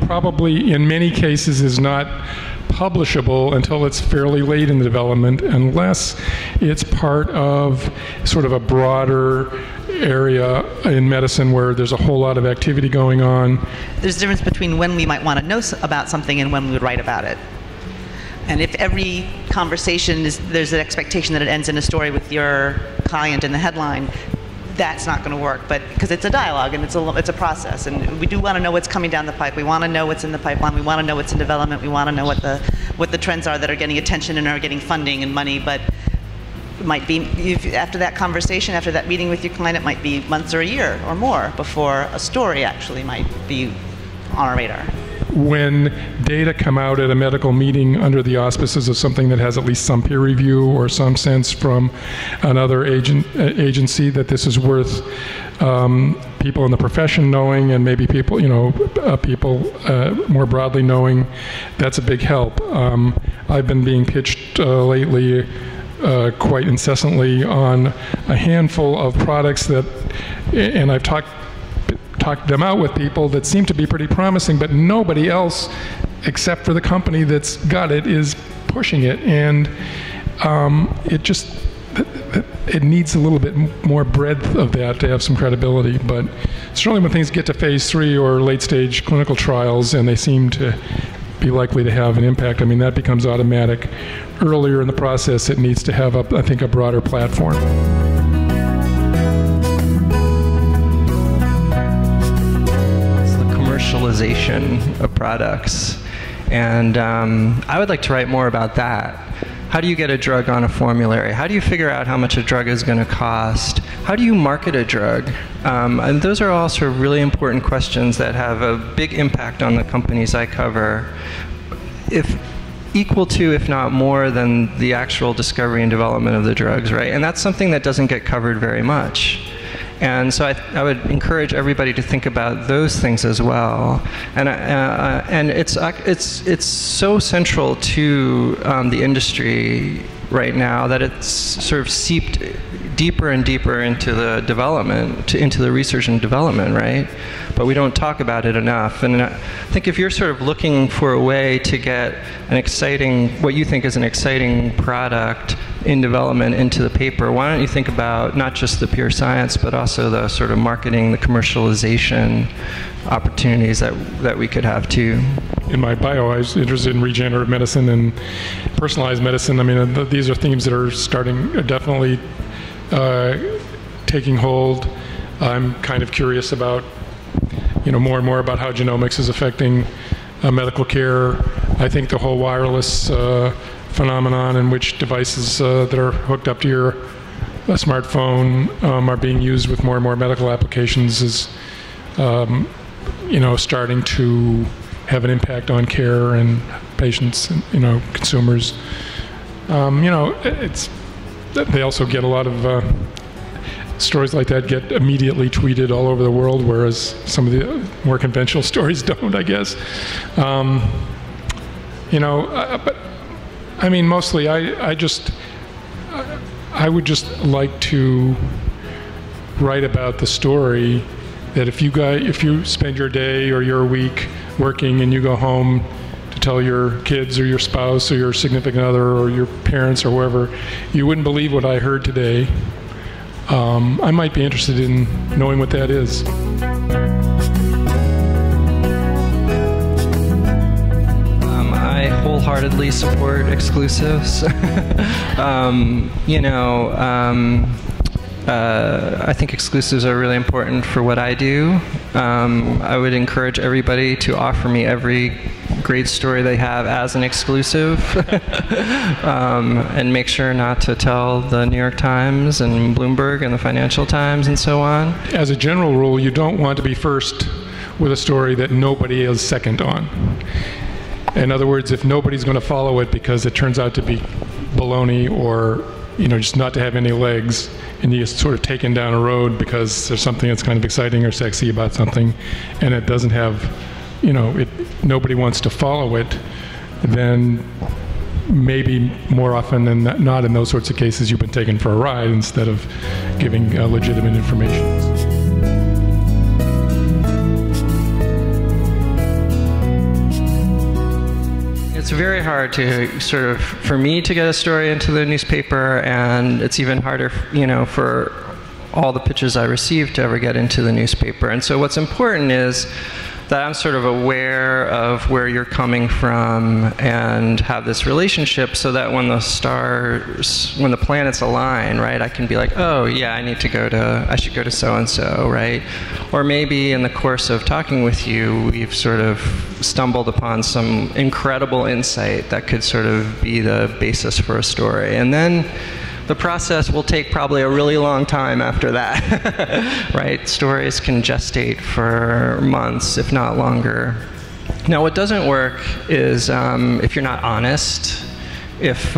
probably in many cases is not publishable until it's fairly late in the development, unless it's part of sort of a broader area in medicine where there's a whole lot of activity going on. There's a difference between when we might want to know about something and when we would write about it. And if every conversation there's an expectation that it ends in a story with your client in the headline, that's not going to work. But because it's a dialogue and it's a process, and we do want to know what's coming down the pipe. We want to know what's in the pipeline. We want to know what's in development. We want to know what the trends are that are getting attention and are getting funding and money. But it might be after that conversation, after that meeting with your client, it might be months or a year or more before a story actually might be on our radar. When data come out at a medical meeting under the auspices of something that has at least some peer review or some sense from another agency that this is worth people in the profession knowing, and maybe people, people more broadly knowing, that's a big help. I've been being pitched lately quite incessantly on a handful of products that, and I've talked them out with people that seem to be pretty promising, but nobody else except for the company that's got it is pushing it, and it needs a little bit more breadth of that to have some credibility. But certainly when things get to phase 3 or late stage clinical trials and they seem to be likely to have an impact, I mean, that becomes automatic. Earlier in the process, it needs to have, I think, a broader platform. Commercialization of products, and I would like to write more about that. How do you get a drug on a formulary? How do you figure out how much a drug is going to cost? How do you market a drug? And those are all sort of really important questions that have a big impact on the companies I cover, if equal to, if not more than, the actual discovery and development of the drugs, right? And that's something that doesn't get covered very much. And so I would encourage everybody to think about those things as well. And it's so central to the industry right now that it's sort of seeped deeper and deeper into the development, into the research and development, right? But we don't talk about it enough. And I think if you're sort of looking for a way to get an exciting, what you think is an exciting product in development into the paper, why don't you think about not just the pure science, but also the sort of marketing, the commercialization opportunities that we could have too. In my bio, I was interested in regenerative medicine and personalized medicine. I mean, these are themes that are definitely taking hold. I'm kind of curious about, more and more about how genomics is affecting medical care. I think the whole wireless phenomenon in which devices that are hooked up to your smartphone are being used with more and more medical applications is, starting to have an impact on care and patients and, consumers. They also get a lot of stories like that get immediately tweeted all over the world, whereas some of the more conventional stories don't, I guess. But I mean, mostly I would just like to write about the story that if you spend your day or your week working and you go home to tell your kids or your spouse or your significant other or your parents or whoever, you wouldn't believe what I heard today. I might be interested in knowing what that is. I wholeheartedly support exclusives. I think exclusives are really important for what I do. I would encourage everybody to offer me every great story they have as an exclusive, and make sure not to tell the New York Times and Bloomberg and the Financial Times and so on. As a general rule, you don't want to be first with a story that nobody is second on. In other words, if nobody's going to follow it because it turns out to be baloney or just not to have any legs, and you get sort of taken down a road because there's something that's kind of exciting or sexy about something, and it doesn't have, nobody wants to follow it, then maybe more often than not in those sorts of cases you've been taken for a ride instead of giving legitimate information. it's very hard to sort of, for me to get a story into the newspaper, and it's even harder, you know, for all the pitches I receive to ever get into the newspaper. And so what's important is that I'm sort of aware of where you're coming from and have this relationship, so that when the stars, when the planets align, right, I can be like, oh yeah, I should go to so-and-so, right? Or maybe in the course of talking with you, we've sort of stumbled upon some incredible insight that could sort of be the basis for a story. And then the process will take probably a really long time after that, right? Stories can gestate for months, if not longer. Now, what doesn't work is if you're not honest, if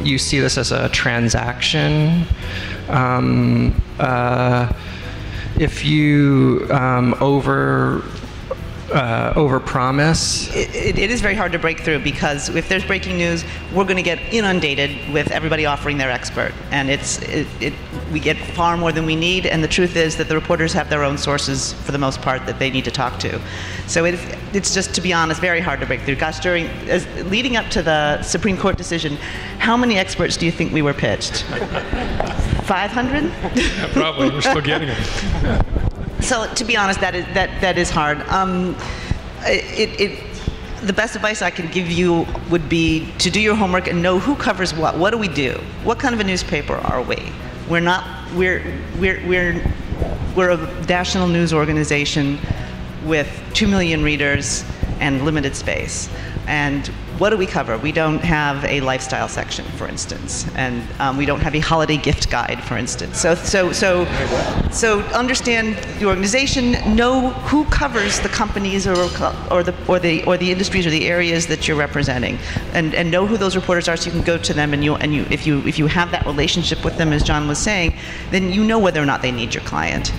you see this as a transaction, if you overpromise. It is very hard to break through, because if there's breaking news, we're going to get inundated with everybody offering their expert, and we get far more than we need. And the truth is that the reporters have their own sources for the most part that they need to talk to. So it's just, to be honest, very hard to break through. Gosh, leading up to the Supreme Court decision, how many experts do you think we were pitched? 500? Yeah, probably. We're still getting them. So, to be honest, that is hard. The best advice I can give you would be to do your homework and know who covers what. What do we do? What kind of a newspaper are we? We're a national news organization with 2 million readers and limited space. And what do we cover? We don't have a lifestyle section, for instance, and we don't have a holiday gift guide, for instance. So understand the organization, know who covers the companies or the industries or the areas that you're representing, and know who those reporters are, so you can go to them, and if you have that relationship with them, as John was saying, then you know whether or not they need your client.